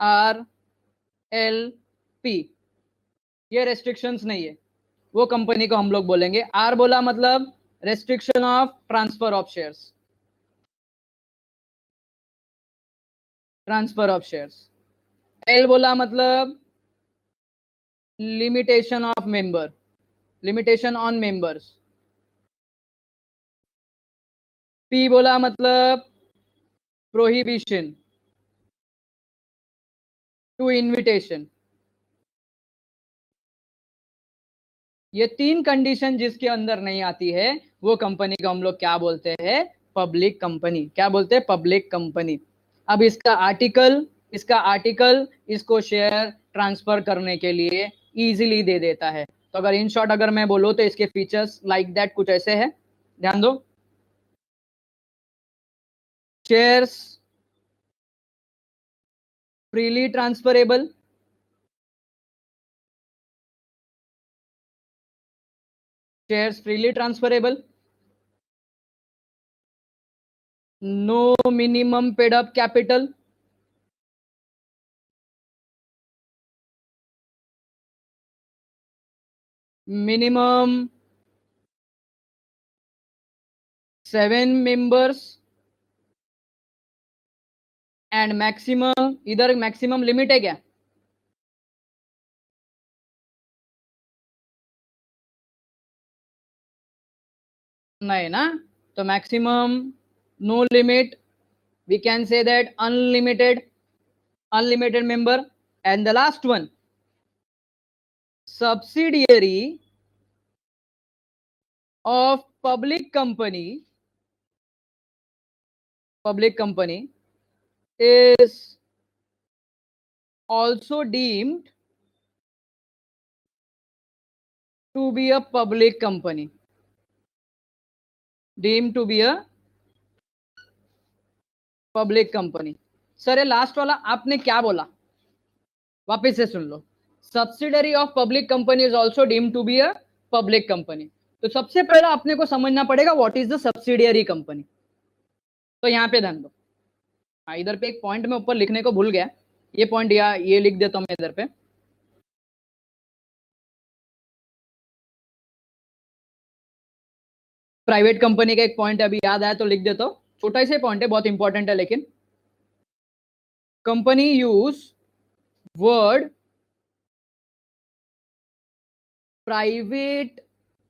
R L P, ये restrictions नहीं है, वो कंपनी को हम लोग बोलेंगे। आर बोला मतलब restriction of transfer of shares, transfer of shares. L बोला मतलब limitation of member, limitation on members. P बोला मतलब प्रोहिबिशन टू इनविटेशन। ये तीन कंडीशन जिसके अंदर नहीं आती है वो कंपनी को हम लोग क्या बोलते हैं? Public company. क्या बोलते हैं? Public company. अब इसका आर्टिकल इसको शेयर ट्रांसफर करने के लिए इजीली दे देता है। तो अगर इन शॉर्ट अगर मैं बोलूं तो इसके फीचर्स लाइक दैट कुछ ऐसे है, ध्यान दो। Shares freely transferable, shares freely transferable, no minimum paid up capital, minimum 7 members and maximum, इधर मैक्सिमम लिमिट है क्या? नहीं ना, तो maximum no limit, we can say that unlimited, unlimited member. And the last one, subsidiary of public company is also deemed to be a public company, deemed to be a public company। Sir ये last वाला आपने क्या बोला? वापस से सुन लो। Subsidiary of public company is also deemed to be a public company. तो सबसे पहला अपने को समझना पड़ेगा what is the subsidiary company. तो यहाँ पे ध्यान दो। हाँ, इधर पे एक पॉइंट में ऊपर लिखने को भूल गया, ये पॉइंट या ये लिख देता हूं मैं इधर पे। प्राइवेट कंपनी का एक पॉइंट अभी याद आया तो लिख देता हूं, छोटा ही से पॉइंट है, बहुत इंपॉर्टेंट है। लेकिन company use word private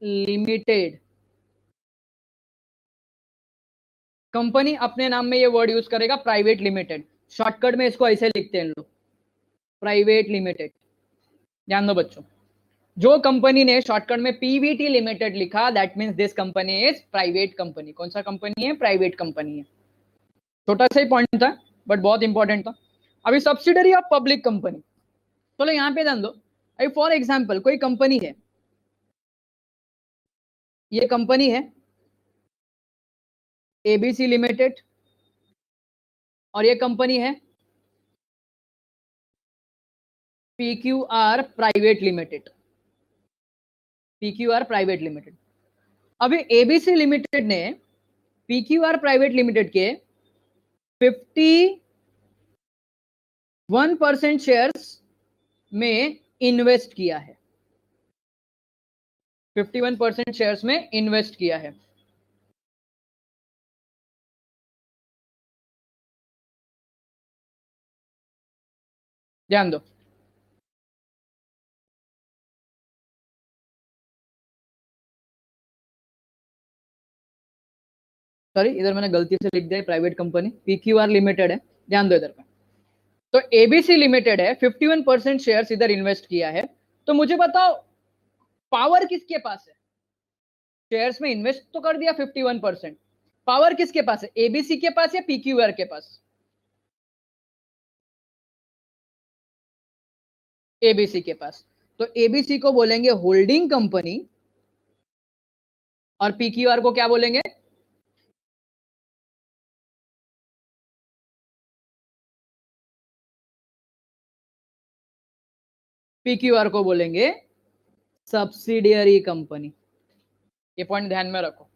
limited. Company अपने नाम में ये वर्ड यूज करेगा प्राइवेट लिमिटेड, शॉर्टकट में इसको ऐसे लिखते हैं लोग, प्राइवेट लिमिटेड। ध्यान दो बच्चों, जो कंपनी ने शॉर्टकट में पीवीटी लिमिटेड लिखा that means this company is private company. कौन सा कंपनी है? प्राइवेट कंपनी है। छोटा सा ही पॉइंट था बट बहुत इंपॉर्टेंट था। अभी सब्सिडरी ऑफ पब्लिक कंपनी, चलो यहाँ पे ध्यान दो। अभी फॉर एग्जाम्पल कोई कंपनी है, ये कंपनी है एबीसी लिमिटेड, और ये कंपनी है PQR private limited, PQR private limited. अभी एबीसी लिमिटेड ने पीक्यूआर प्राइवेट लिमिटेड के 51% शेयर्स में इन्वेस्ट किया है, 51% शेयर्स में इन्वेस्ट किया है। ध्यान दो, सॉरी इधर मैंने गलती से लिख दिया प्राइवेट कंपनी, पीक्यूआर लिमिटेड है। ध्यान दो इधर पे, तो एबीसी लिमिटेड है, 51% शेयर्स इधर इन्वेस्ट किया है। तो मुझे बताओ पावर किसके पास है? शेयर्स में इन्वेस्ट तो कर दिया 51%, पावर किसके पास है? एबीसी के पास या पीक्यूआर के पास? एबीसी के पास। तो एबीसी को बोलेंगे होल्डिंग कंपनी और पीक्यूआर को क्या बोलेंगे? पीक्यूआर को बोलेंगे सब्सिडियरी कंपनी। ये पॉइंट ध्यान में रखो।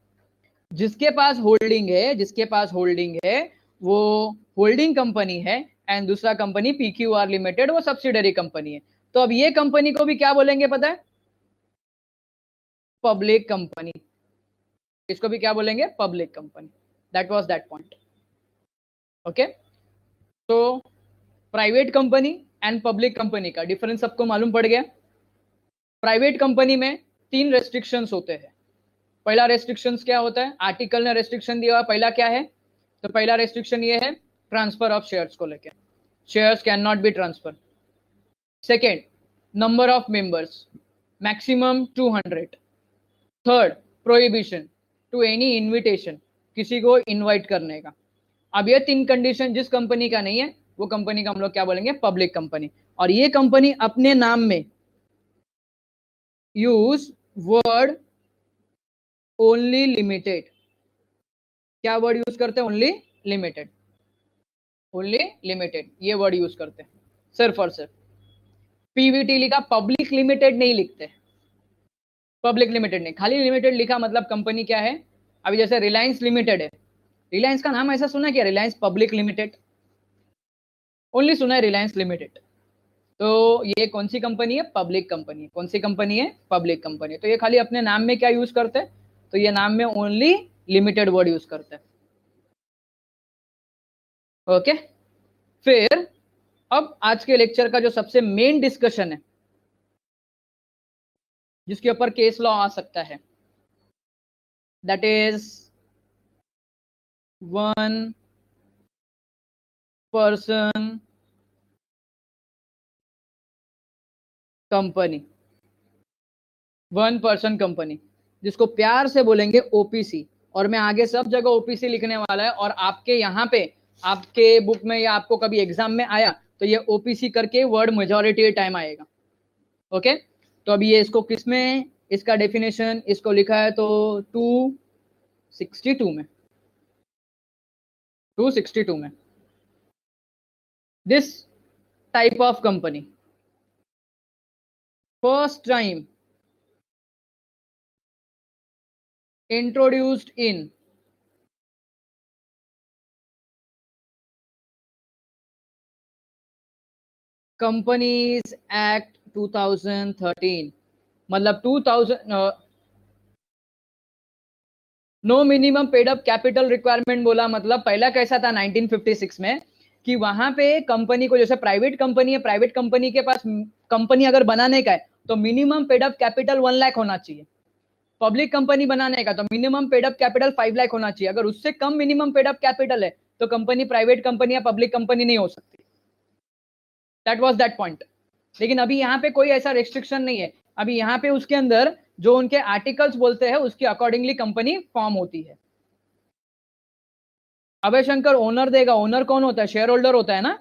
जिसके पास होल्डिंग है, जिसके पास होल्डिंग है वो होल्डिंग कंपनी है, एंड दूसरा कंपनी PQR लिमिटेड, वो सब्सिडरी कंपनी है। तो अब ये कंपनी को भी क्या बोलेंगे पता है? Public company. इसको भी क्या बोलेंगे? Public company. That was that point. Okay, तो private company and public company का डिफरेंस सबको मालूम पड़ गया। प्राइवेट कंपनी में 3 रेस्ट्रिक्शंस होते हैं। पहला रेस्ट्रिक्शंस क्या होता है? आर्टिकल ने रेस्ट्रिक्शन दिया हुआ, पहला क्या है? तो पहला रेस्ट्रिक्शन ये है, ट्रांसफर ऑफ शेयर्स को लेकर, shares can not be transfer. Second, number of members, maximum 200। Third, prohibition to any invitation, किसी को इनवाइट करने का। अब ये 3 कंडीशन जिस कंपनी का नहीं है, वो कंपनी का हम लोग क्या बोलेंगे? Public company. और ये कंपनी अपने नाम में यूज वर्ड ओनली लिमिटेड। क्या वर्ड यूज करते हैं? Only limited. ओनली लिमिटेड ये वर्ड यूज करते हैं, सिर्फ और सिर्फ। पीवीटी लिखा, पब्लिक लिमिटेड नहीं लिखते। पब्लिक लिमिटेड नहीं, खाली लिमिटेड लिखा मतलब कंपनी क्या है? अभी जैसे रिलायंस लिमिटेड है, रिलायंस का नाम ऐसा सुना क्या? रिलायंस पब्लिक लिमिटेड, ओनली सुना है रिलायंस लिमिटेड। तो ये कौन सी कंपनी है? Public company. कौन सी कंपनी है? Public company. तो ये खाली अपने नाम में क्या यूज करते हैं? तो ये नाम में ओनली लिमिटेड वर्ड यूज करते हैं। ओके, फिर अब आज के लेक्चर का जो सबसे मेन डिस्कशन है, जिसके ऊपर केस लॉ आ सकता है, that is one person company. One person company, जिसको प्यार से बोलेंगे ओपीसी। और मैं आगे सब जगह ओपीसी लिखने वाला है, और आपके यहाँ पे आपके बुक में या आपको कभी एग्जाम में आया तो ये ओपीसी करके वर्ड मेजॉरिटी टाइम आएगा। ओके, तो अभी ये इसको किसमें, इसका डेफिनेशन इसको लिखा है तो 262 में, 262 में। This type of company first time introduced in companies act 2013। मतलब 2000 no minimum paid up capital requirement बोला, मतलब पहला कैसा था 1956 में कि वहां पे कंपनी को, जैसे प्राइवेट कंपनी है, प्राइवेट कंपनी के पास कंपनी अगर बनाने का है तो minimum paid up capital 1 lakh होना चाहिए। पब्लिक कंपनी बनाने का तो minimum paid up capital 5 lakh होना चाहिए। अगर उससे कम मिनिमम पेड अप कैपिटल है तो कंपनी प्राइवेट कंपनी या पब्लिक कंपनी नहीं हो सकती। That was that point. लेकिन अभी यहाँ पे कोई ऐसा रेस्ट्रिक्शन नहीं है। अभी यहाँ पे उसके अंदर जो उनके आर्टिकल्स बोलते हैं उसके अकॉर्डिंगली कंपनी फॉर्म होती है। अभय शंकर ओनर देगा, ओनर कौन होता है? शेयर होल्डर होता है ना।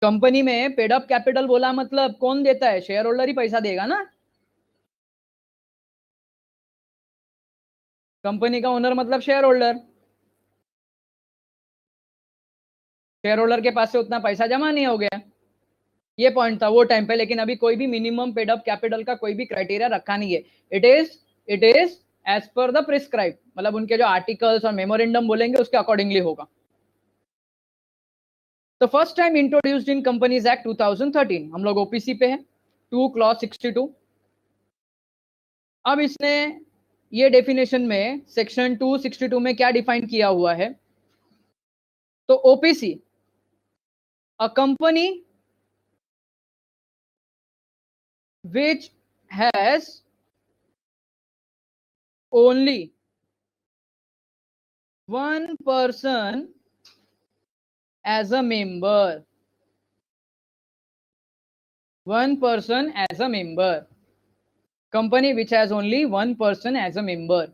कंपनी में पेड अप कैपिटल बोला मतलब कौन देता है? शेयर होल्डर ही पैसा देगा ना। कंपनी का ओनर मतलब शेयर होल्डर। शेयर होल्डर के पास से उतना पैसा जमा नहीं हो गया, ये पॉइंट था वो टाइम पे। लेकिन अभी कोई भी मिनिमम पेड अप कैपिटल का कोई भी क्राइटेरिया रखा नहीं है। It is as per the prescribe, मतलब उनके जो आर्टिकल्स और मेमोरेंडम बोलेंगे उसके अकॉर्डिंगली होगा। तो first time introduced in companies act 2013, हम लोग ओपीसी पे है, 2 क्लॉज 62। अब इसने ये डेफिनेशन में सेक्शन 262 में क्या डिफाइन किया हुआ है? तो OPC, a company which has only one person as a member, one person as a member, company which has only one person as a member।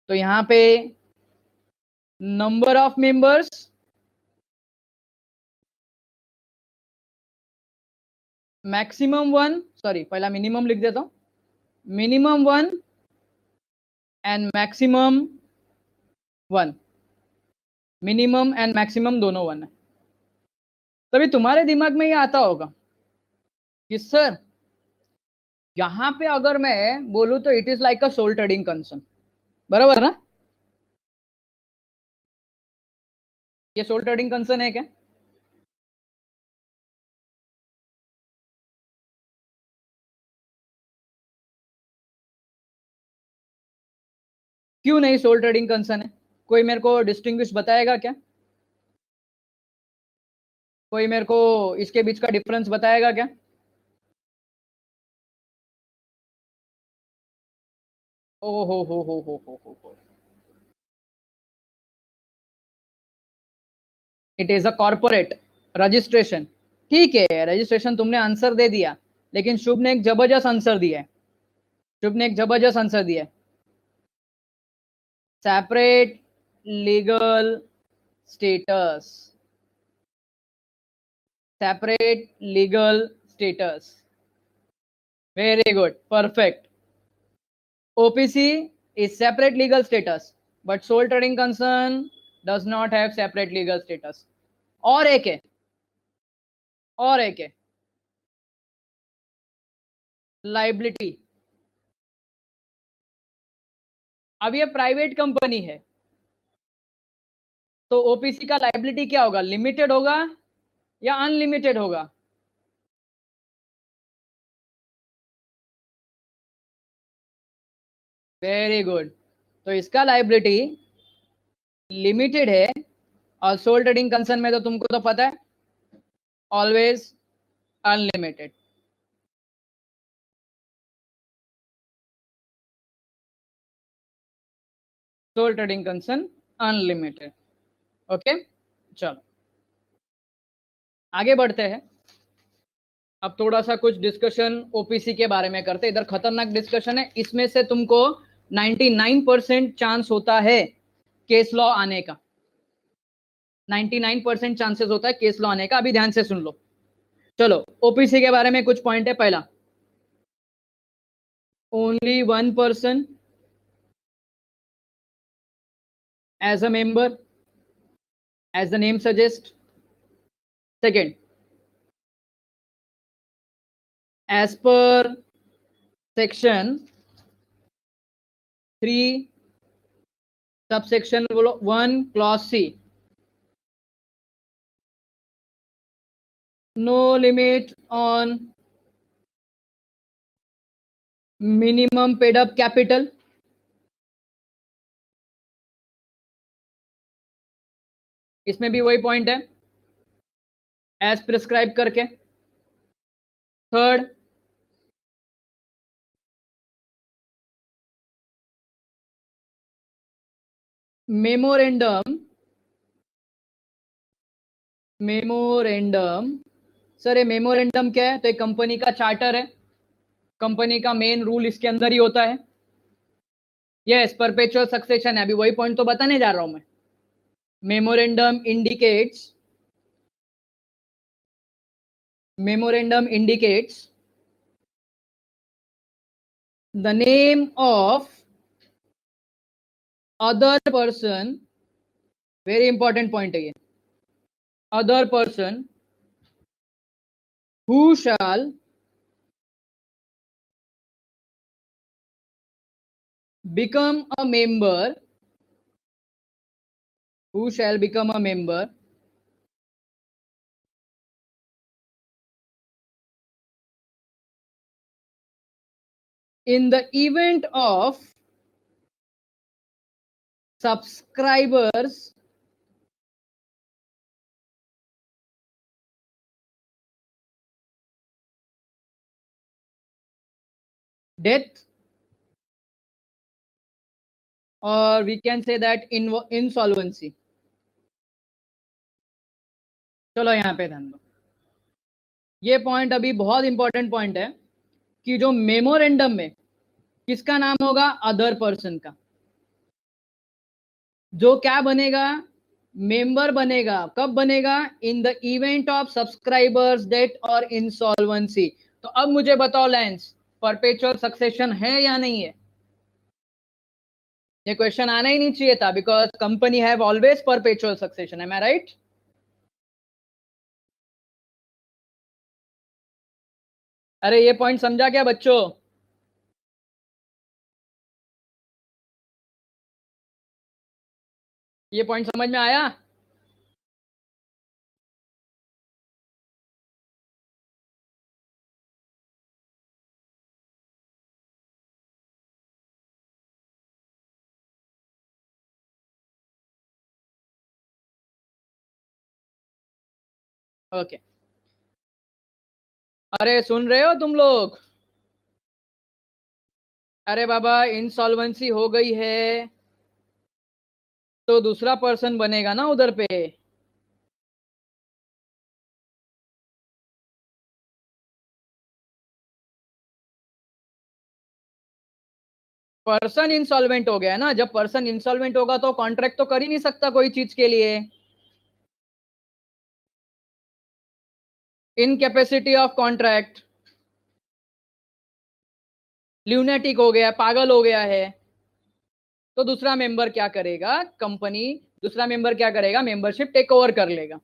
तो यहां पे number of members, maximum 1, sorry पहला minimum लिख देता हूं, minimum 1 and maximum 1। Minimum and maximum दोनों 1 है। तभी तुम्हारे दिमाग में ये आता होगा कि सर यहां पे अगर मैं बोलूं तो it is like a sole trading concern, बराबर ना। ये सोल ट्रेडिंग कंसर्न है क्या? क्यों नहीं सोल ट्रेडिंग कंसर्न है? कोई मेरे को डिस्टिंग्विश बताएगा क्या? कोई मेरे को इसके बीच का डिफरेंस बताएगा क्या? ओ हो। It is a corporate registration. ठीक है, रजिस्ट्रेशन तुमने आंसर दे दिया, लेकिन शुभ ने एक जबरदस्त आंसर दिया है। शुभ ने एक जबरदस्त आंसर दिया है। Separate legal status. Separate legal status. Very good, perfect. OPC is separate legal status, but sole trading concern does not have separate legal status. और एक है, और एक है, लाइबिलिटी। अब ये प्राइवेट कंपनी है, तो OPC का लाइबिलिटी क्या होगा? लिमिटेड होगा या अनलिमिटेड होगा? Very good. तो इसका लाइबिलिटी लिमिटेड है, और सोल ट्रेडिंग कंसर्न में तो तुमको तो पता है, always unlimited. Sole trading concern unlimited. Okay, चलो आगे बढ़ते हैं। अब थोड़ा सा कुछ डिस्कशन OPC के बारे में करते हैं। इधर खतरनाक डिस्कशन है, इसमें से तुमको 99% चांस होता है केस लॉ आने का। 99% चांसेस होता है केस लॉ आने का। अभी ध्यान से सुन लो। चलो, OPC के बारे में कुछ पॉइंट है। पहला, only one person as a member, as the name suggest. Second, as per section 3 subsection बोलो 1 clause C, no limit on minimum paid up capital. इसमें भी वही पॉइंट है, एज प्रिस्क्राइब करके। Third, memorandum. मेमोरेंडम, सर ये memorandum क्या है? तो एक कंपनी का चार्टर है, कंपनी का मेन रूल इसके अंदर ही होता है। यस, परपेचुअल सक्सेशन है। अभी वही पॉइंट तो बताने जा रहा हूं मैं। Memorandum indicates the name of other person. Very important point है ये। Other person who shell become a member, who shall become a member in the event of subscribers death, or we can say that insolvency. चलो यहाँ पे ध्यान दो, ये point अभी बहुत इंपॉर्टेंट पॉइंट है कि जो मेमोरेंडम में किसका नाम होगा? अदर पर्सन का। जो क्या बनेगा? मेंबर बनेगा। कब बनेगा? In the event of subscribers death और इंसॉल्वेंसी। तो अब मुझे बताओ लेंस, परपेचुअल सक्सेशन है या नहीं है? ये क्वेश्चन आना ही नहीं चाहिए था, because company have always perpetual succession. Am I right? अरे ये पॉइंट समझा क्या बच्चों? ये पॉइंट समझ में आया? ओके, अरे सुन रहे हो तुम लोग? अरे बाबा, इंसॉल्वेंसी हो गई है तो दूसरा पर्सन बनेगा ना उधर पे। पर्सन इंसॉल्वेंट हो गया है ना, जब पर्सन इंसॉल्वेंट होगा तो कॉन्ट्रैक्ट तो कर ही नहीं सकता कोई चीज के लिए। इनकैपेसिटी ऑफ कॉन्ट्रैक्ट, ल्यूनेटिक हो गया, पागल हो गया है। तो दूसरा मेंबर क्या करेगा, कंपनी, दूसरा मेंबर क्या करेगा, मेंबरशिप टेक ओवर कर लेगा।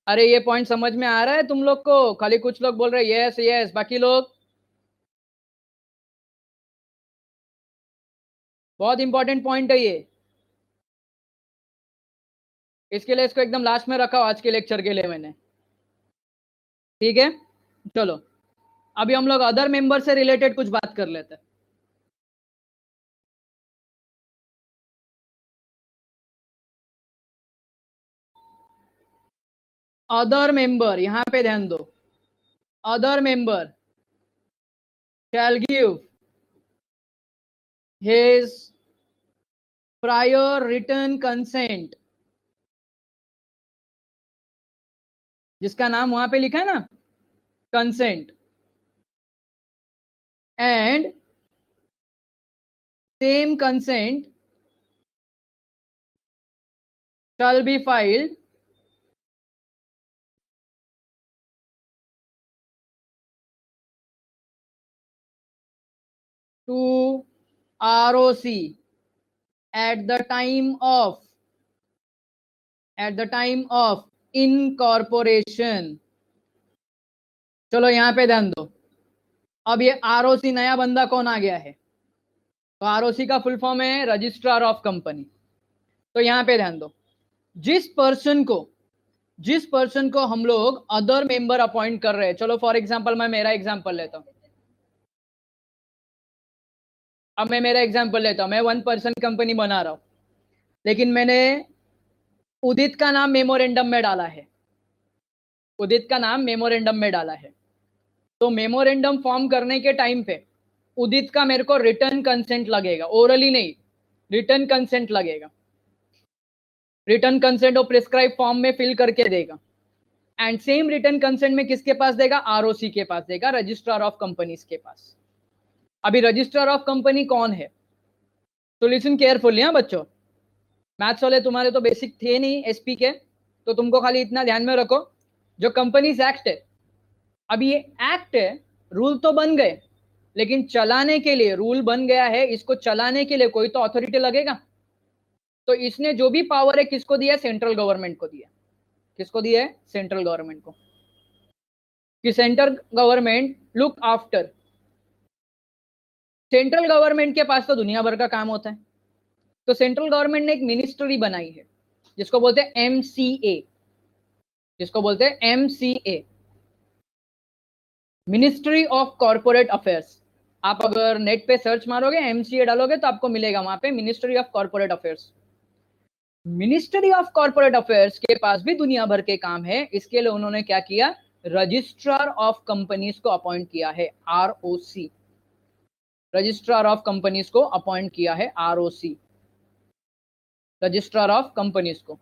अरे ये पॉइंट समझ में आ रहा है तुम लोग को? खाली कुछ लोग बोल रहे हैं यस यस, बाकी लोग? बहुत इंपॉर्टेंट पॉइंट है ये, इसके लिए इसको एकदम लास्ट में रखा आज के लेक्चर के लिए मैंने। ठीक है, चलो अभी हम लोग अदर मेंबर से रिलेटेड कुछ बात कर लेते हैं। अदर मेंबर, यहां पे ध्यान दो। Other member shall give his prior written consent, जिसका नाम वहां पे लिखा है ना, consent, and same consent shall be filed to ROC at the time of incorporation। चलो यहां पे ध्यान दो। अब ये आरओसी नया बंदा कौन आ गया है, तो आरओसी का फुल फॉर्म है रजिस्ट्रार ऑफ कंपनी। तो यहां पे ध्यान दो, जिस पर्सन को जिस पर्सन को हम लोग अदर मेंबर अपॉइंट कर रहे हैं, चलो फॉर एग्जांपल मैं मेरा एग्जांपल लेता हूं। अब मैं मेरा एग्जांपल लेता हूं, मैं वन पर्सन कंपनी बना रहा हूं, लेकिन मैंने उदित का नाम मेमोरेंडम में डाला है। उदित का नाम मेमोरेंडम में डाला है, तो मेमोरेंडम फॉर्म करने के टाइम पे उदित का मेरे को रिटर्न कंसेंट लगेगा, ओरली नहीं, रिटर्न कंसेंट लगेगा। रिटर्न कंसेंट वो प्रिस्क्राइब फॉर्म में फिल करके देगा, एंड सेम रिटर्न कंसेंट में किसके पास देगा, आरओसी के पास देगा, रजिस्ट्रार ऑफ कंपनीज के पास। अभी रजिस्ट्रार ऑफ कंपनी कौन है, तो लिसन केयरफुली हाँ बच्चों। मैथ्स वाले तुम्हारे तो बेसिक थे नहीं एसपी के, तो तुमको खाली इतना ध्यान में रखो, जो कंपनीज एक्ट है, अभी ये एक्ट है, रूल तो बन गए, लेकिन चलाने के लिए, रूल बन गया है, इसको चलाने के लिए कोई तो अथॉरिटी लगेगा। तो इसने जो भी पावर है किसको दिया, सेंट्रल गवर्नमेंट को दिया। किसको दिया है, सेंट्रल गवर्नमेंट को, कि central government look after. Central government के पास तो दुनिया भर का काम होता है, तो सेंट्रल गवर्नमेंट ने एक मिनिस्ट्री बनाई है जिसको बोलते हैं एमसीए, जिसको बोलते हैं MCA, ministry of corporate affairs. आप अगर नेट पे सर्च मारोगे एमसीए डालोगे तो आपको मिलेगा वहां पे ministry of corporate affairs. Ministry of corporate affairs के पास भी दुनिया भर के काम है, इसके लिए उन्होंने क्या किया, रजिस्ट्रार ऑफ कंपनीज को अपॉइंट किया है, आरओसी। रजिस्ट्रार ऑफ कंपनीज को अपॉइंट किया है आरओसी, रजिस्ट्रार ऑफ कंपनीज को।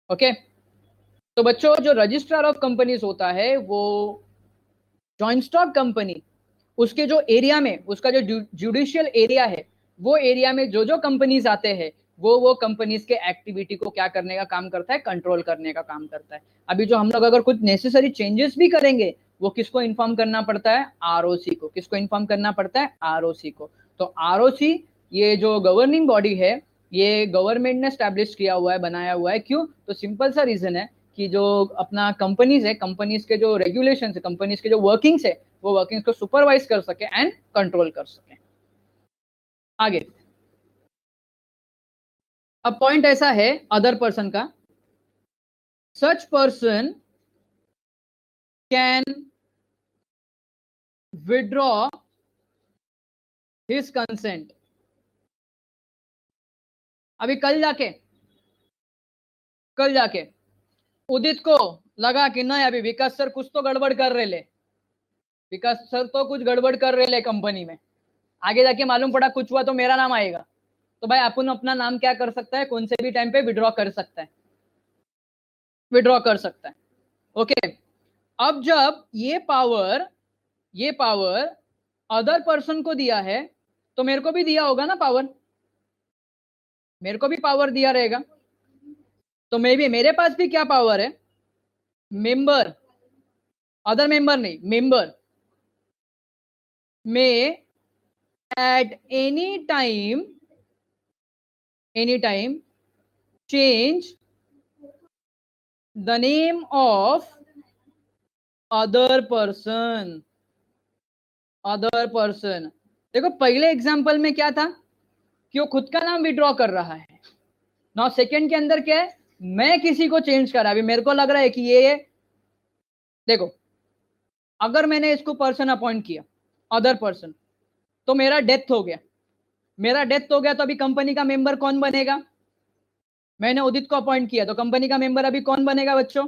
ओके, तो बच्चों जो रजिस्ट्रार ऑफ कंपनीज होता है वो जॉइंट स्टॉक कंपनी, उसके जो एरिया में, उसका जो जुडिशियल एरिया है, वो एरिया में जो जो कंपनीज आते हैं, वो कंपनीज के एक्टिविटी को क्या करने का काम करता है, कंट्रोल करने का काम करता है। अभी जो हम लोग अगर कुछ नेसेसरी चेंजेस भी करेंगे, वो किसको इन्फॉर्म करना पड़ता है, आरओसी को। किसको इन्फॉर्म करना पड़ता है, आरओसी को। तो आरओसी ये जो गवर्निंग बॉडी है, ये गवर्नमेंट ने स्टैब्लिश किया हुआ है, बनाया हुआ है। क्यों, तो सिंपल सा रीजन है कि जो अपना कंपनीज है, कंपनीज के जो रेगुलेशन है, कंपनीज के जो वर्किंग्स है, वो वर्किंग्स को सुपरवाइज कर सके एंड कंट्रोल कर सके। आगे, अब पॉइंट ऐसा है अदर पर्सन का, such person can withdraw his consent. अभी कल जाके उदित को लगा कि नहीं अभी विकास सर कुछ तो गड़बड़ कर रहे ले, विकास सर तो कुछ गड़बड़ कर रहे ले कंपनी में, आगे जाके मालूम पड़ा कुछ हुआ तो मेरा नाम आएगा, तो भाई अपन अपना नाम क्या कर सकता है, कौन से भी टाइम पे विड्रॉ कर सकता है, विड्रॉ कर सकता है। ओके, अब जब ये पावर अदर पर्सन को दिया है तो मेरे को भी दिया होगा ना पावर, मेरे को भी पावर दिया रहेगा, तो मे भी मेरे पास भी क्या पावर है, मेंबर, अदर मेंबर नहीं, मेंबर में at any time change the name of other person। देखो पहले एग्जांपल में क्या था कि वो खुद का नाम विड्रॉ कर रहा है, नाउ सेकंड के अंदर क्या है, मैं किसी को चेंज करा, अभी मेरे को लग रहा है कि ये देखो, अगर मैंने इसको पर्सन अपॉइंट किया अदर पर्सन, तो मेरा डेथ हो गया, मेरा डेथ हो गया तो अभी कंपनी का मेंबर कौन बनेगा, मैंने उदित को अपॉइंट किया तो कंपनी का मेंबर अभी कौन बनेगा बच्चों,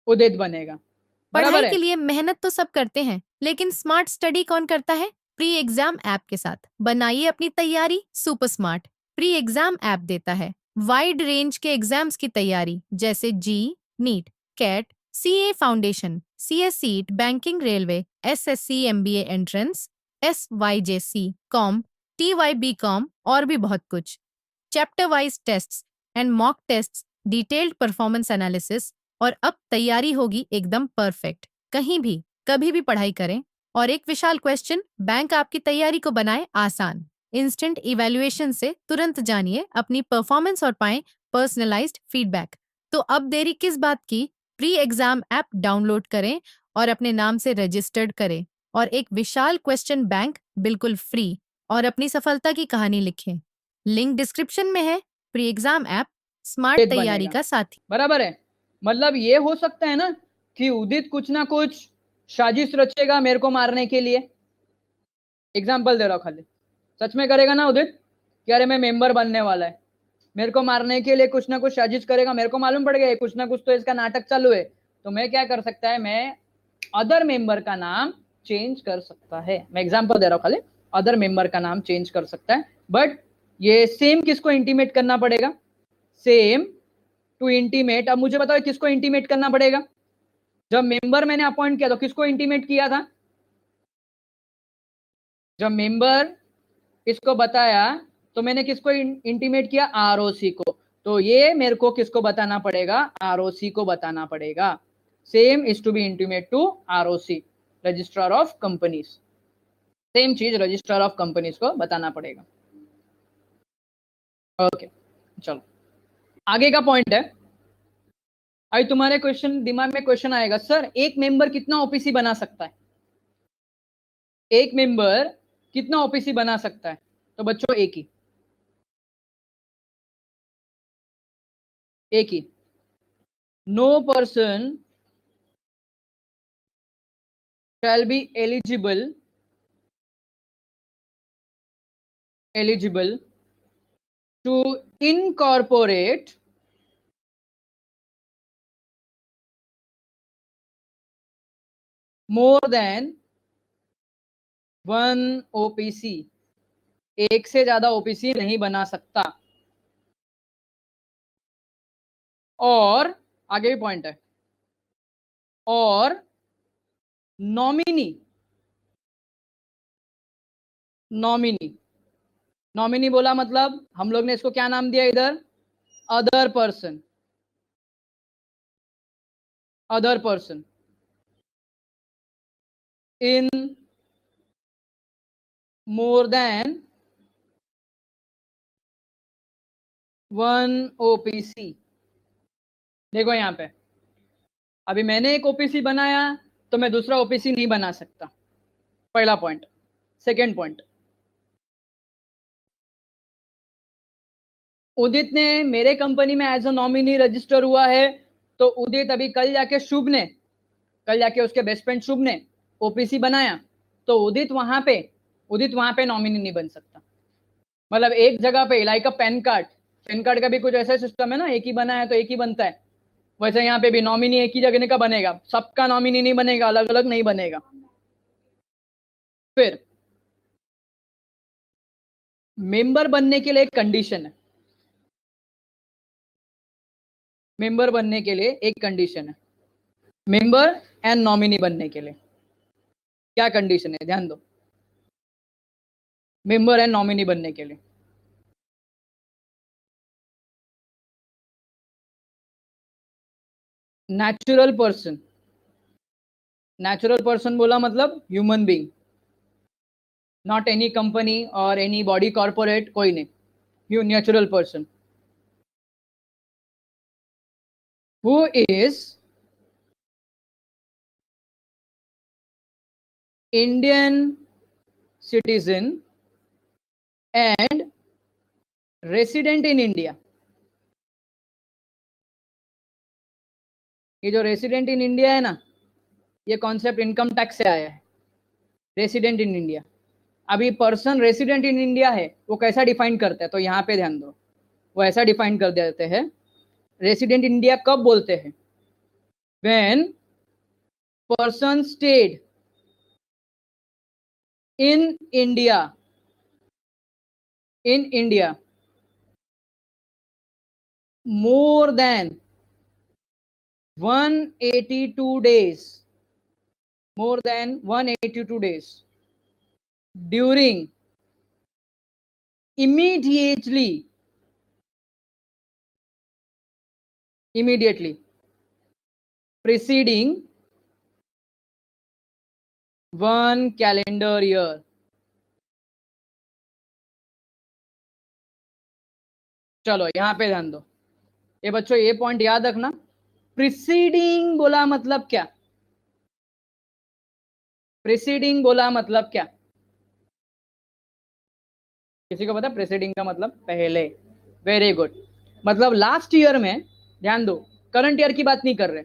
उदित बनेगा, बराबर पढ़ाई है। के लिए मेहनत तो सब करते हैं, लेकिन स्मार्ट स्टडी कौन करता है? प्री एग्जाम ऐप के साथ बनाइए अपनी तैयारी super smart. Pre exam app देता है वाइड रेंज के एग्जाम्स की तैयारी, जैसे JEE, NEET, CAT, CA foundation, CS CET, banking, railway, SSC, MBA entrance, SYJC, com, TYB com और भी बहुत कुछ। Chapter wise tests and mock tests, detailed performance analysis, और अब तैयारी होगी एकदम परफेक्ट। कहीं भी कभी भी पढ़ाई करें, और एक विशाल क्वेश्चन बैंक आपकी तैयारी को बनाए आसान। इंस्टेंट इवैल्यूएशन से तुरंत जानिए अपनी परफॉर्मेंस और पाएं पर्सनलाइज्ड फीडबैक। तो अब देरी किस बात की? प्री एग्जाम ऐप डाउनलोड करें और अपने नाम से रजिस्टर्ड करें, और एक विशाल क्वेश्चन बैंक बिल्कुल फ्री, और अपनी सफलता की कहानी लिखें। लिंक डिस्क्रिप्शन में है। प्री एग्जाम ऐप स्मार्ट उदित तैयारी बनेगा, का साथी। बराबर है। मतलब ये हो सकता है ना कि उदित कुछ ना कुछ साजिश रचेगा मेरे को मारने के लिए, एग्जाम्पल दे रहा हूं खाली, सच में करेगा ना उदित कि अरे मैं मेंबर बनने वाला है, मेरे को मारने के लिए कुछ ना कुछ साजिश करेगा, मेरे को मालूम पड़ गया कुछ ना कुछ तो इसका नाटक चालू है, तो मैं क्या कर सकता है, मैं अदर मेंबर का नाम चेंज कर सकता है, मैं एग्जाम्पल दे रहा हूं खाली, अदर मेंबर का नाम चेंज कर सकता है, बट ये सेम किसको इंटीमेट करना पड़ेगा, सेम टू इंटीमेट, अब मुझे बताओ किसको इंटीमेट करना पड़ेगा, जब मेंबर मैंने अपॉइंट किया तो किसको इंटीमेट किया था, जब मेंबर इसको बताया तो मैंने किसको इंटीमेट किया, आरओसी को, तो ये मेरे को किसको बताना पड़ेगा, आरओसी को बताना पड़ेगा, same is to be intimate to ROC, registrar of companies, same चीज रजिस्ट्रार ऑफ कंपनीज को बताना पड़ेगा। ओके चलो आगे का पॉइंट है, अभी तुम्हारे क्वेश्चन दिमाग में क्वेश्चन आएगा, सर एक मेंबर कितना ओपीसी बना सकता है, एक मेंबर कितना ओपीसी बना सकता है, तो बच्चों एक ही, no person shall be eligible to incorporate more than one OPC, एक से ज्यादा ओपीसी नहीं बना सकता, और आगे भी पॉइंट है, और नॉमिनी नॉमिनी नॉमिनी बोला मतलब हम लोग ने इसको क्या नाम दिया इधर, other person, other person in more than one OPC. देखो यहाँ पे अभी मैंने एक ओपीसी बनाया तो मैं दूसरा ओपीसी नहीं बना सकता, पहला पॉइंट। सेकेंड पॉइंट, उदित ने मेरे कंपनी में एज अ नॉमिनी रजिस्टर हुआ है, तो उदित अभी कल जाके उसके बेस्ट फ्रेंड शुभ ने ओपीसी बनाया, तो उदित वहां पे नॉमिनी नहीं बन सकता, मतलब एक जगह पे लाइक अ पैन कार्ड का भी कुछ ऐसा सिस्टम है ना, एक ही बना है तो एक ही बनता है, वैसे यहाँ पे भी नॉमिनी एक ही जगह का बनेगा, सबका नॉमिनी नहीं बनेगा, अलग अलग नहीं बनेगा। फिर मेंबर बनने के लिए एक कंडीशन है, मेंबर बनने के लिए एक कंडीशन है, मेंबर एंड नॉमिनी बनने के लिए क्या कंडीशन है, ध्यान दो। मेंबर एंड नॉमिनी बनने के लिए नेचुरल पर्सन, नेचुरल पर्सन बोला मतलब human being, not any company और एनी बॉडी कॉर्पोरेट, कोई नहीं, you natural person who is Indian citizen and resident in India. ये जो रेसिडेंट इन इंडिया है ना, ये कॉन्सेप्ट इनकम टैक्स से आया है, रेसिडेंट इन इंडिया। अभी पर्सन रेसिडेंट इन इंडिया है, वो कैसा डिफाइन करते हैं, तो यहाँ पे ध्यान दो, वो ऐसा डिफाइन कर देते हैं, रेसिडेंट इन इंडिया कब बोलते हैं, when person stayed in India, in India more than 182 days, more than 182 days during immediately preceding one calendar year। चलो यहाँ पे ध्यान दो, ये बच्चों ये पॉइंट याद रखना, प्रिसीडिंग बोला मतलब क्या, प्रिसीडिंग बोला मतलब क्या, किसी को पता प्रिसीडिंग का मतलब पहले, वेरी गुड, मतलब लास्ट ईयर में, ध्यान दो करंट ईयर की बात नहीं कर रहे,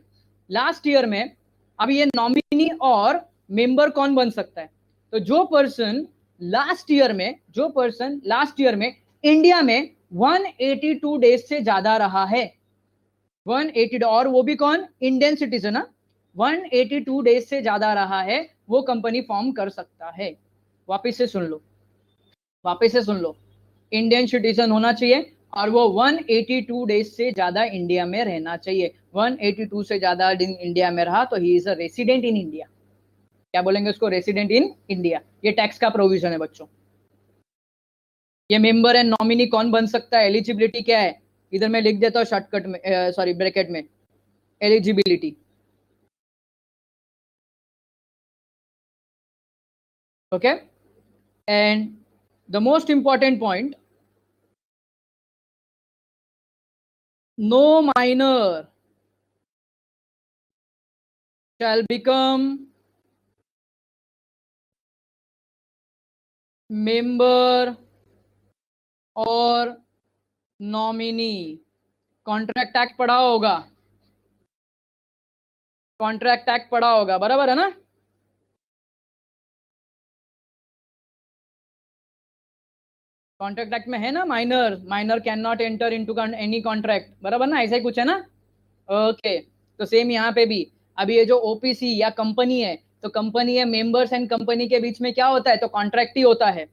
लास्ट ईयर में। अब ये नॉमिनी और मेंबर कौन बन सकता है, तो जो पर्सन लास्ट ईयर में, जो पर्सन लास्ट ईयर में इंडिया में 182 डेज से ज्यादा रहा है, 180, और वो भी कौन, इंडियन सिटीजन, 182 डेज से ज्यादा रहा है, वो कंपनी फॉर्म कर सकता है। वापिस से सुन लो, वापस से सुन लो, इंडियन सिटीजन होना चाहिए और वो 182 डेज से ज्यादा इंडिया में रहना चाहिए, 182 से ज्यादा दिन इंडिया में रहा तो he is a resident in India. क्या बोलेंगे उसको, रेसिडेंट इन इंडिया। ये टैक्स का प्रोविजन है बच्चों। ये मेंबर एंड नॉमिनी कौन बन सकता है, एलिजिबिलिटी क्या है, इधर मैं लिख देता हूँ शॉर्टकट में, सॉरी ब्रैकेट में, eligibility, okay. And the most important point, no minor shall become member और नॉमिनी। कॉन्ट्रैक्ट एक्ट पढ़ा होगा, कॉन्ट्रैक्ट एक्ट पढ़ा होगा, बराबर है ना। कॉन्ट्रैक्ट एक्ट में है ना, minor can not enter into any contract, बराबर ना, ऐसा ही कुछ है ना। ओके, तो सेम यहाँ पे भी, अभी ये जो ओपीसी या कंपनी है, तो कंपनी है, मेंबर्स एंड कंपनी के बीच में क्या होता है, तो कॉन्ट्रैक्ट ही होता है,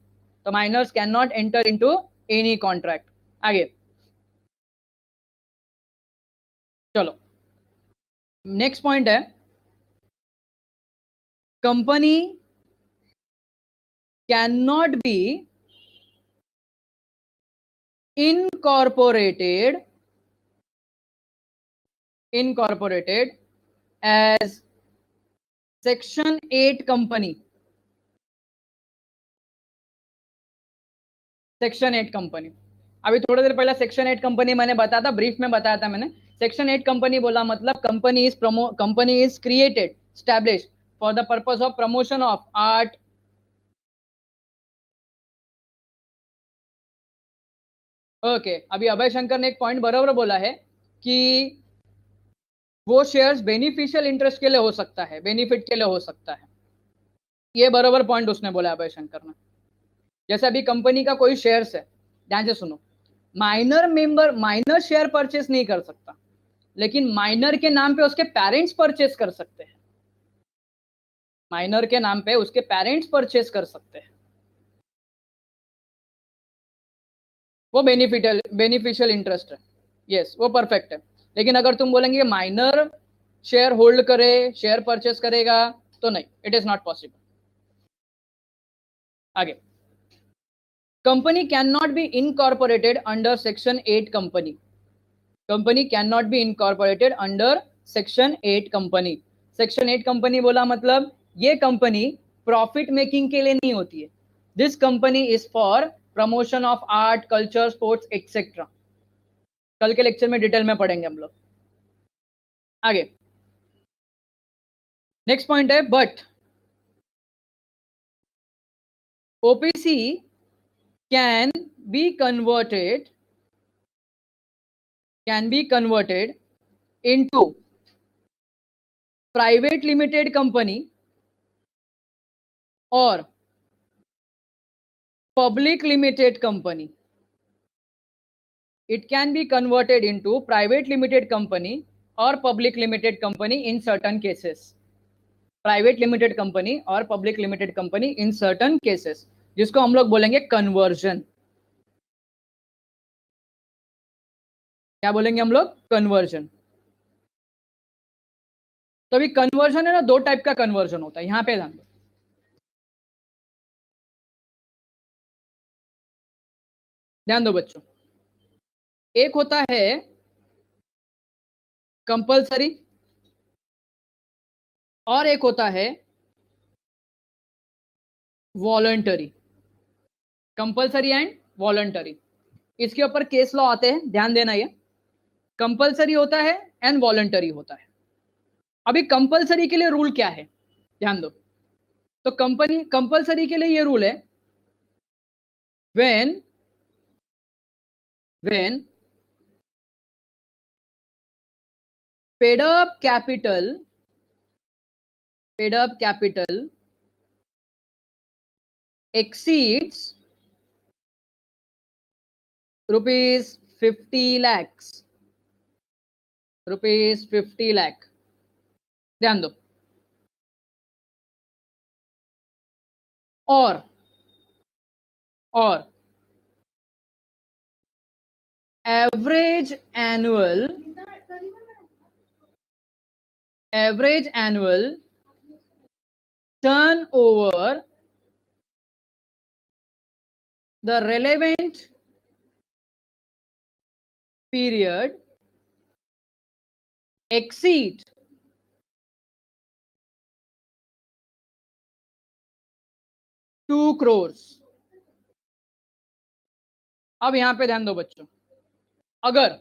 तो minors can not enter into any contract. आगे चलो, नेक्स्ट पॉइंट है, company can not be incorporated as section 8 company, section 8 company. अभी थोड़ी देर पहले सेक्शन 8 कंपनी मैंने बताया था, ब्रीफ में बताया था मैंने। सेक्शन 8 कंपनी बोला मतलब company is created, establish for the purpose of promotion of art, okay. अभी अभय शंकर ने एक पॉइंट बराबर बोला है कि वो शेयर्स बेनिफिशियल इंटरेस्ट के लिए हो सकता है, बेनिफिट के लिए हो सकता है, ये बराबर पॉइंट उसने बोला अभय शंकर ने। जैसे अभी कंपनी का कोई शेयर्स है, ध्यान से सुनो, माइनर शेयर परचेस नहीं कर सकता, लेकिन माइनर के नाम पे उसके पेरेंट्स परचेस कर सकते हैं। माइनर के नाम पे उसके पेरेंट्स परचेस कर सकते हैं, वो बेनिफिशियल इंटरेस्ट है। यस, वो परफेक्ट है। लेकिन अगर तुम बोलेंगे माइनर शेयर होल्ड करे, शेयर परचेस करेगा, तो नहीं, इट इज नॉट पॉसिबल। आगे, company can not be incorporated under section 8 company. Company can not be incorporated under section 8 company. Section 8 company बोला मतलब ये कंपनी प्रॉफिट मेकिंग के लिए नहीं होती है। This company is for promotion of art, culture, sports etcetera. कल के लेक्चर में डिटेल में पढ़ेंगे हम लोग। आगे, नेक्स्ट पॉइंट है, but OPC can be converted into private limited company और public limited company. It can be converted into private limited company or public limited company in certain cases. Private limited company और public limited company in certain cases, जिसको हम लोग बोलेंगे conversion. क्या बोलेंगे हम लोग? कन्वर्जन। तो अभी कन्वर्जन है ना, दो टाइप का कन्वर्जन होता है, यहां पे ध्यान दो। ध्यान दो बच्चों, एक होता है कंपलसरी और एक होता है वॉलंटरी। कंपलसरी एंड वॉलंटरी, इसके ऊपर केस लॉ आते हैं, ध्यान देना। ये कंपलसरी होता है एंड वॉलंटरी होता है। अभी कंपलसरी के लिए रूल क्या है, ध्यान दो। तो कंपलसरी के लिए ये रूल है, when paid up capital exceeds rupees 50 lakhs, rupees 50 lakh. ध्यान दो। और average annual turnover the relevant period exceed ₹2 crores। अब यहां पे ध्यान दो बच्चों, अगर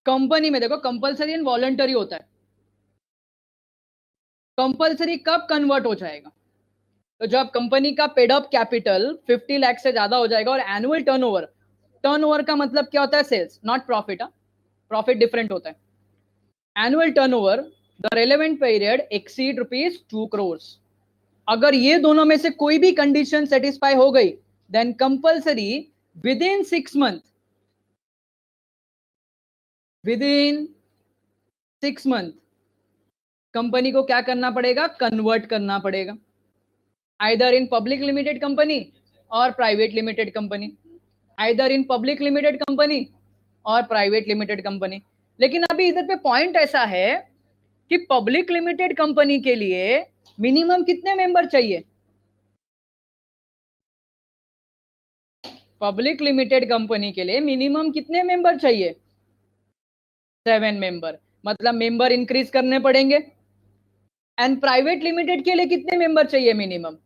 कंपनी में देखो, कंपलसरी एंड वॉलंटरी होता है। कंपलसरी कब कन्वर्ट हो जाएगा? तो जब कंपनी का पेड अप कैपिटल 50 लाख से ज्यादा हो जाएगा और एनुअल टर्नओवर का मतलब क्या होता है? Sales, not profit. Profit different होता है। Annual turnover the relevant period exceed ₹2 crores। अगर ये दोनों में से कोई भी कंडीशन सेटिस्फाई हो गई, then compulsory within 6 month company को क्या करना पड़ेगा? कन्वर्ट करना पड़ेगा, either in public limited company और private limited company, either in public limited company और प्राइवेट लिमिटेड कंपनी। लेकिन अभी इधर पे पॉइंट ऐसा है कि पब्लिक लिमिटेड कंपनी के लिए मिनिमम कितने मेंबर चाहिए? पब्लिक लिमिटेड कंपनी के लिए मिनिमम कितने मेंबर चाहिए? 7 मेंबर। मतलब मेंबर इंक्रीज करने पड़ेंगे। एंड प्राइवेट लिमिटेड के लिए कितने मेंबर चाहिए मिनिमम?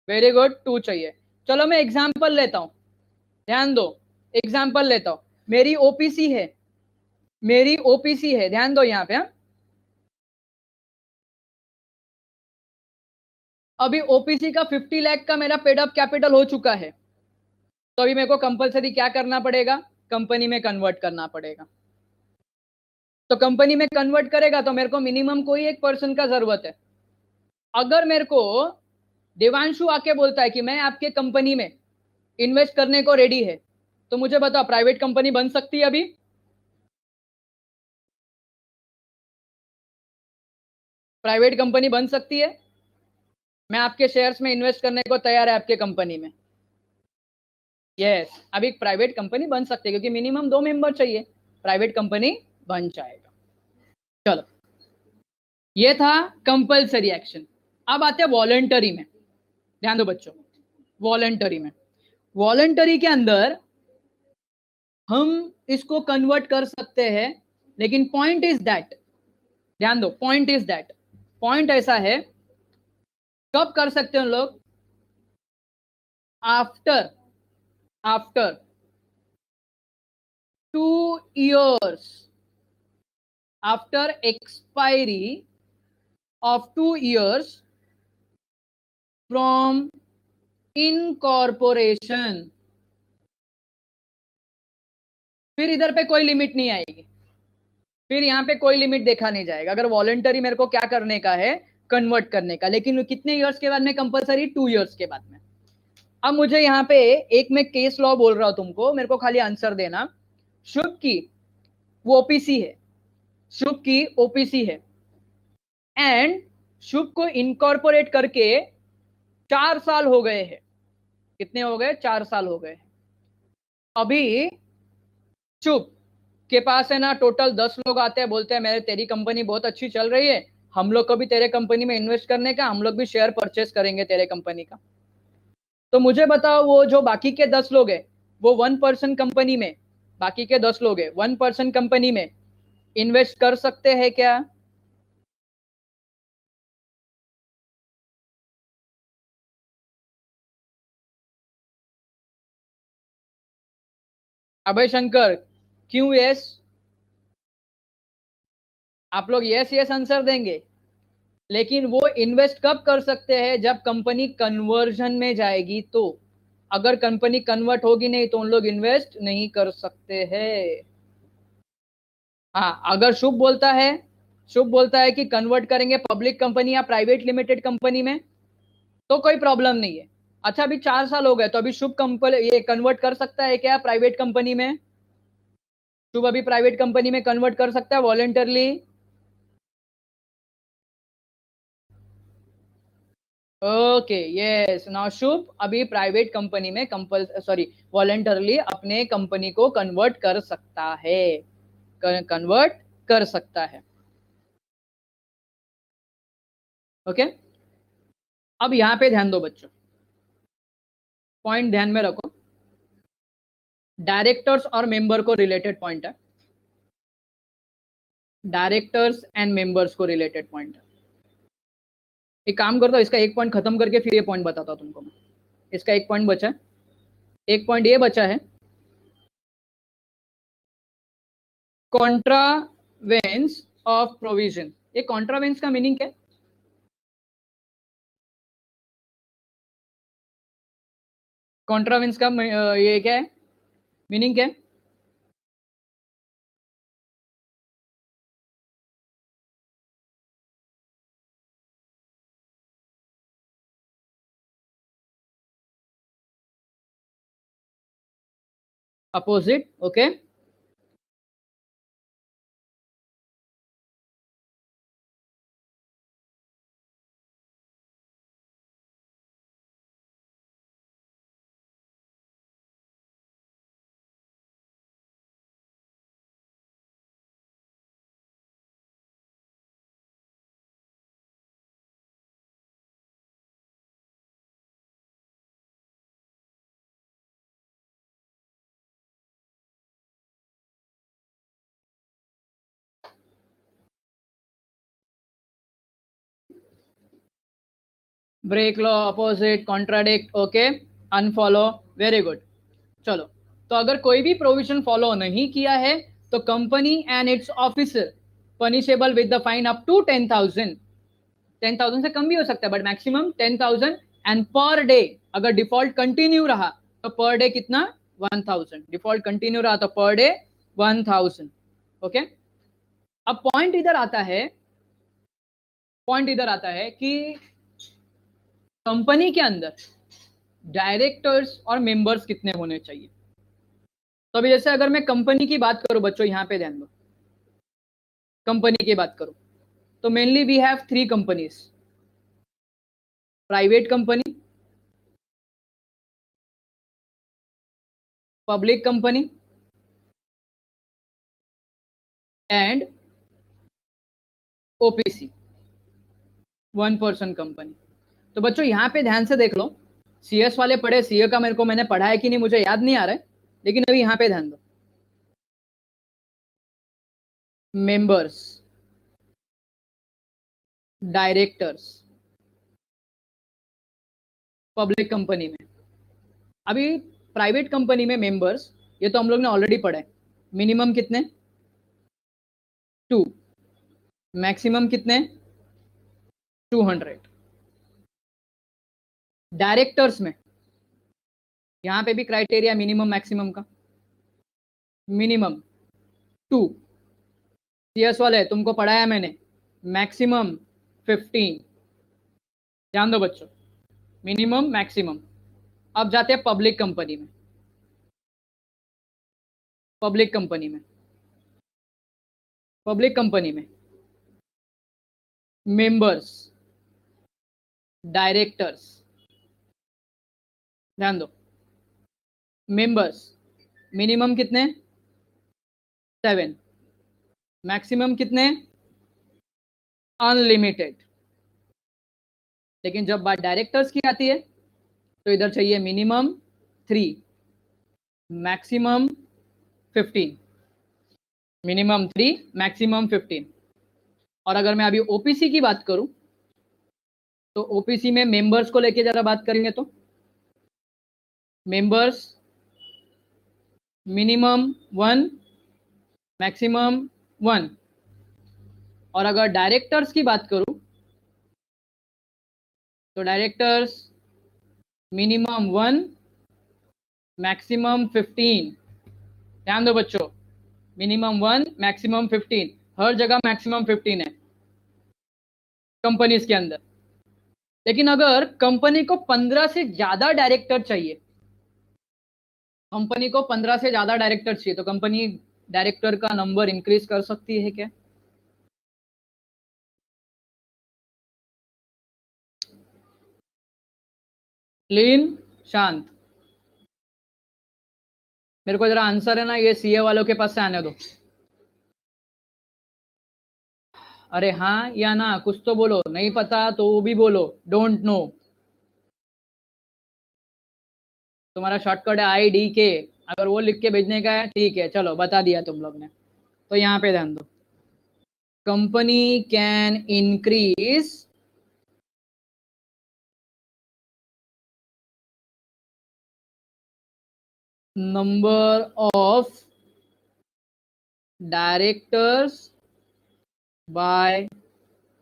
वेरी गुड, 2 चाहिए। चलो मैं एग्जांपल लेता हूं, ध्यान दो। एग्जांपल लेता हूं, मेरी ओपीसी है, ध्यान दो यहां पे। अभी ओपीसी का 50 लाख का मेरा पेड अप कैपिटल हो चुका है, तो अभी मेरे को कंपलसरी क्या करना पड़ेगा? कंपनी में कन्वर्ट करना पड़ेगा। तो कंपनी में कन्वर्ट करेगा तो मेरे को मिनिमम कोई एक पर्सन का जरूरत है। अगर मेरे को देवांशु आके बोलता है कि मैं आपके कंपनी में इन्वेस्ट करने को रेडी है, तो मुझे बताओ प्राइवेट कंपनी बन सकती है अभी? प्राइवेट कंपनी बन सकती है? मैं आपके शेयर्स में इन्वेस्ट करने को तैयार है आपके कंपनी में। यस, अभी प्राइवेट कंपनी बन सकती है क्योंकि मिनिमम 2 मेंबर चाहिए, प्राइवेट कंपनी बन जाएगा। चलो, ये था कंपलसरी एक्शन। अब आते हैं वॉलंटरी में। ध्यान दो बच्चों, वॉलंटरी में, वॉलंटरी के अंदर हम इसको कन्वर्ट कर सकते हैं, लेकिन पॉइंट इज दैट, ध्यान दो, पॉइंट इज दैट, पॉइंट ऐसा है, कब कर सकते हैं लोग? After after 2 years, after expiry of 2 years from incorporation। फिर इधर पे कोई लिमिट नहीं आएगी, फिर यहाँ पे कोई लिमिट देखा नहीं जाएगा। अगर वॉलंटरी मेरे को क्या करने का है, कन्वर्ट करने का, लेकिन कितने ईयर्स के बाद में कंपलसरी? 2 years के बाद में। अब मुझे यहाँ पे एक में केस लॉ बोल रहा हूं तुमको, मेरे को खाली आंसर देना। शुभ की वो ओपीसी है, शुभ की ओपीसी है, एंड शुभ को इनकॉर्पोरेट करके 4 साल हो गए हैं। कितने हो गए? 4 साल हो गए। अभी शुभ के पास है ना टोटल 10 लोग आते हैं, बोलते हैं मेरे तेरी कंपनी बहुत अच्छी चल रही है, हम लोग को भी तेरे कंपनी में इन्वेस्ट करने का, हम लोग भी शेयर परचेस करेंगे तेरे कंपनी का। तो मुझे बताओ वो जो बाकी के 10 लोग हैं, वो 1 पर्सन कंपनी में, बाकी के 10 लोग हैं 1 पर्सन कंपनी में इन्वेस्ट कर सकते हैं क्या? अभय शंकर, क्यों यस? आप लोग यस यस आंसर देंगे, लेकिन वो इन्वेस्ट कब कर सकते हैं? जब कंपनी कन्वर्जन में जाएगी तो। अगर कंपनी कन्वर्ट होगी नहीं तो उन लोग इन्वेस्ट नहीं कर सकते हैं। हाँ, अगर शुभ बोलता है कि कन्वर्ट करेंगे पब्लिक कंपनी या प्राइवेट लिमिटेड कंपनी में, तो कोई प्रॉब्लम नहीं है। अच्छा, अभी 4 साल हो गए, तो अभी शुभ कंपनी ये कन्वर्ट कर सकता है क्या प्राइवेट कंपनी में? शुभ अभी प्राइवेट कंपनी में कन्वर्ट कर सकता है वॉलेंटरली? ओके, यस, नाउ शुभ अभी प्राइवेट कंपनी में वॉलेंटरली अपने कंपनी को कन्वर्ट कर सकता है, कन्वर्ट कर सकता है। ओके, अब यहां पे ध्यान दो बच्चों, पॉइंट ध्यान में रखो, डायरेक्टर्स और मेंबर को रिलेटेड पॉइंट है, डायरेक्टर्स एंड मेंबर्स को रिलेटेड पॉइंट है। एक काम करता हूं, इसका एक पॉइंट खत्म करके फिर ये पॉइंट बताता हूं तुमको मैं। इसका एक पॉइंट बचा है, एक पॉइंट ये बचा है, कॉन्ट्रावेंस ऑफ प्रोविजन। ये कॉन्ट्रावेंस का मीनिंग क्या है? कॉन्ट्रावेंस का ये क्या है, मीनिंग क्या है? Opposite, okay. Break law, opposite, contradict, okay, unfollow, very good. चलो, तो अगर कोई भी प्रोविजन फॉलो नहीं किया है तो company and its officer punishable with the fine up to 10,000। 10,000 से कम भी हो सकता है but maximum 10,000। And per day, अगर डिफॉल्ट कंटिन्यू रहा तो पर डे कितना? 1,000। डिफॉल्ट कंटिन्यू रहा तो पर डे 1,000। ओके, अब पॉइंट इधर आता है कि कंपनी के अंदर डायरेक्टर्स और मेंबर्स कितने होने चाहिए। तो अभी जैसे अगर मैं कंपनी की बात करूं बच्चों, यहां पे ध्यान दो, कंपनी की बात करूं तो mainly we have 3 companies, private company, public company and OPC, 1 person company. तो बच्चों यहां पे ध्यान से देख लो, सीएस वाले पढ़े, सीए का मैंने पढ़ा है कि नहीं मुझे याद नहीं आ रहा है, लेकिन अभी यहां पे ध्यान दो, मेंबर्स, डायरेक्टर्स पब्लिक कंपनी में। अभी प्राइवेट कंपनी में मेंबर्स, ये तो हम लोग ने ऑलरेडी पढ़ा है, मिनिमम कितने 2, मैक्सिमम कितने 200। डायरेक्टर्स में यहां पे भी क्राइटेरिया मिनिमम मैक्सिमम का, मिनिमम 2, सीएस वाले तुमको पढ़ाया मैंने, मैक्सिमम 15। ध्यान दो बच्चों, मिनिमम मैक्सिमम। अब जाते हैं पब्लिक कंपनी में, पब्लिक कंपनी में, पब्लिक कंपनी में मेंबर्स, डायरेक्टर्स, ध्यान दो, मेंबर्स मिनिमम कितने 7, मैक्सिमम कितने अनलिमिटेड। लेकिन जब बात डायरेक्टर्स की आती है तो इधर चाहिए मिनिमम 3, मैक्सिमम 15, मिनिमम 3, मैक्सिमम 15। और अगर मैं अभी ओपीसी की बात करूं तो ओपीसी में मेंबर्स को लेके जरा बात करेंगे तो मेंबर्स मिनिमम 1, मैक्सिमम 1। और अगर डायरेक्टर्स की बात करूं तो डायरेक्टर्स मिनिमम 1, मैक्सिमम 15। ध्यान दो बच्चों, मिनिमम 1, मैक्सिमम 15, हर जगह मैक्सिमम 15 है कंपनीज के अंदर। लेकिन अगर कंपनी को 15 से ज्यादा डायरेक्टर चाहिए, कंपनी को 15 से ज्यादा डायरेक्टर चाहिए, तो कंपनी डायरेक्टर का नंबर इंक्रीज कर सकती है क्या? क्लीन, शांत, मेरे को जरा आंसर है ना ये सीए वालों के पास से आने दो। अरे हाँ या ना कुछ तो बोलो, नहीं पता तो वो भी बोलो, डोंट नो। तुम्हारा शॉर्टकट है IDK, अगर वो लिख के भेजने का है ठीक है, चलो बता दिया तुम लोग ने। तो यहाँ पे ध्यान दो, company can increase number of directors by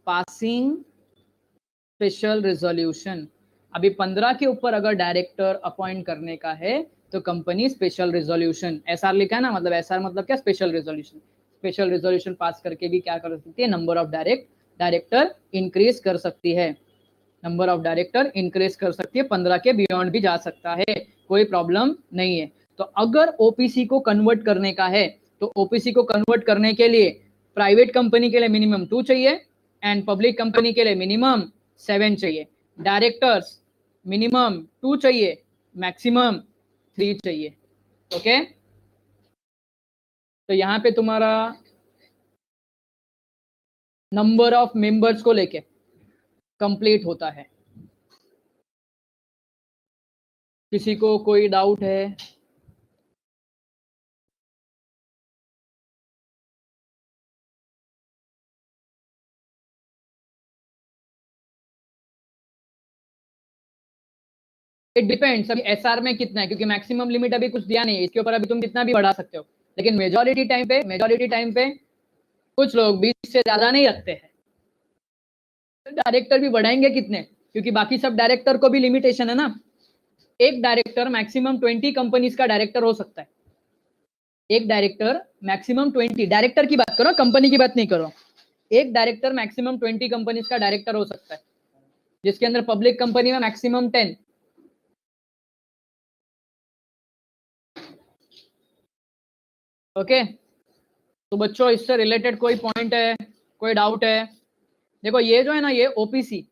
passing special resolution. अभी 15 के ऊपर अगर डायरेक्टर अपॉइंट करने का है तो कंपनी स्पेशल रिजोल्यूशन, एसआर लिखा है ना, मतलब एसआर मतलब क्या, special resolution, special resolution pass करके भी क्या कर सकती है, नंबर ऑफ डायरेक्टर इंक्रीज कर सकती है, नंबर ऑफ डायरेक्टर इंक्रीज कर सकती है, 15 के बियॉन्ड भी जा सकता है, कोई प्रॉब्लम नहीं है। तो अगर ओपीसी को कन्वर्ट करने का है तो ओपीसी को कन्वर्ट करने के लिए प्राइवेट कंपनी के लिए मिनिमम 2 चाहिए एंड पब्लिक कंपनी के लिए मिनिमम 7 चाहिए। डायरेक्टर्स मिनिमम 2 चाहिए, मैक्सिमम 3 चाहिए। ओके, तो यहां पे तुम्हारा नंबर ऑफ मेंबर्स को लेके कंप्लीट होता है। किसी को कोई डाउट है? इट डिपेंड्स, अभी एसआर में कितना है, क्योंकि मैक्सिमम लिमिट अभी कुछ दिया नहीं है, इसके ऊपर अभी तुम कितना भी बढ़ा सकते हो, लेकिन मेजोरिटी टाइम पे कुछ लोग 20 से ज्यादा नहीं रखते हैं। डायरेक्टर भी बढ़ाएंगे कितने, क्योंकि बाकी सब डायरेक्टर को भी लिमिटेशन है ना, एक डायरेक्टर मैक्सिमम 20 कंपनीज का डायरेक्टर हो सकता है। एक डायरेक्टर मैक्सिमम 20, डायरेक्टर की बात करो, कंपनी की बात नहीं करो, एक डायरेक्टर मैक्सिमम 20 कंपनीज का डायरेक्टर हो सकता है, जिसके अंदर पब्लिक कंपनी में मैक्सिमम 10। ओके, तो बच्चों इससे रिलेटेड कोई पॉइंट है, कोई डाउट है? देखो ये जो है ना, ये ओपीसी,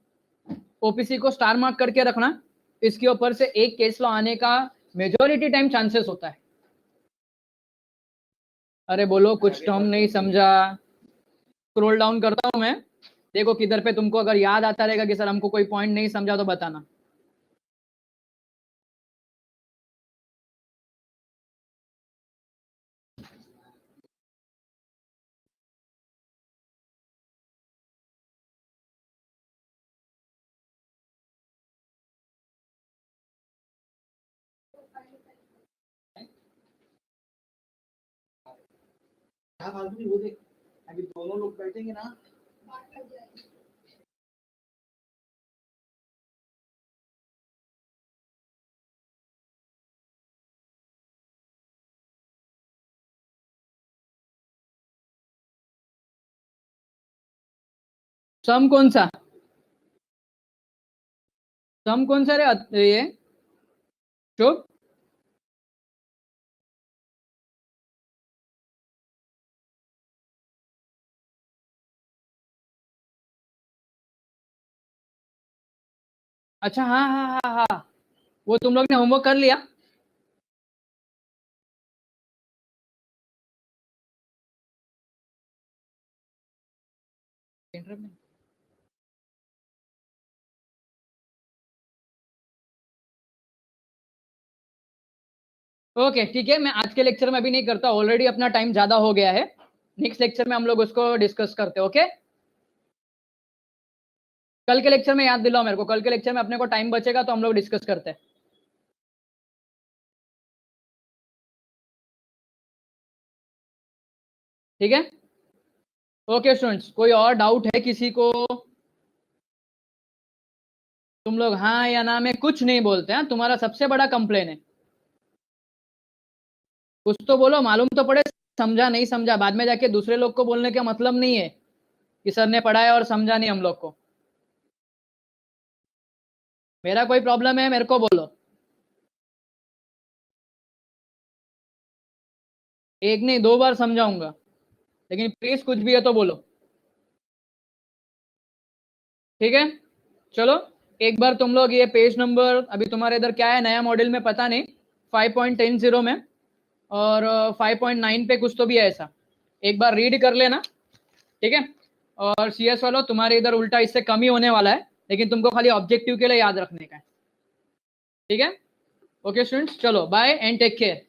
ओपीसी को स्टार मार्क करके रखना, इसके ऊपर से एक केस लॉ आने का मेजोरिटी टाइम चांसेस होता है। अरे बोलो, कुछ टर्म नहीं समझा? स्क्रॉल डाउन करता हूं मैं, देखो किधर पे तुमको अगर याद आता रहेगा कि सर हमको कोई पॉइंट नहीं समझा तो बताना। वो देख, अभी दोनों लोग बैठेंगे ना, सम कौन सा, सम कौन सा रे ये चुप? अच्छा, हाँ हाँ हाँ हाँ, वो तुम लोग ने होमवर्क कर लिया? ओके ठीक है, मैं आज के लेक्चर में अभी नहीं करता, ऑलरेडी अपना टाइम ज्यादा हो गया है, नेक्स्ट लेक्चर में हम लोग उसको डिस्कस करते हैं। ओके, कल के लेक्चर में याद दिलाओ मेरे को, कल के लेक्चर में अपने को टाइम बचेगा तो हम लोग डिस्कस करते हैं। ठीक है, ओके स्टूडेंट्स, कोई और डाउट है किसी को? तुम लोग हाँ या ना में कुछ नहीं बोलते हैं, तुम्हारा सबसे बड़ा कंप्लेन है। कुछ तो बोलो, मालूम तो पड़े, समझा नहीं समझा, बाद में जाके दूसरे लोग को बोलने का मतलब नहीं है कि सर ने पढ़ाया और समझा नहीं हम लोग को। मेरा कोई प्रॉब्लम है मेरे को बोलो, एक नहीं 2 बार समझाऊंगा, लेकिन प्लीज कुछ भी है तो बोलो। ठीक है, चलो एक बार तुम लोग ये पेज नंबर, अभी तुम्हारे इधर क्या है नया मॉड्यूल में पता नहीं, 5.10 में और 5.9 पे कुछ तो भी है ऐसा, एक बार रीड कर लेना। ठीक है, और सीएस वालों तुम्हारे इधर उल्टा इससे कम ही होने वाला है, लेकिन तुमको खाली ऑब्जेक्टिव के लिए याद रखने का है। ठीक है, ओके स्टूडेंट्स, चलो बाय एंड टेक केयर।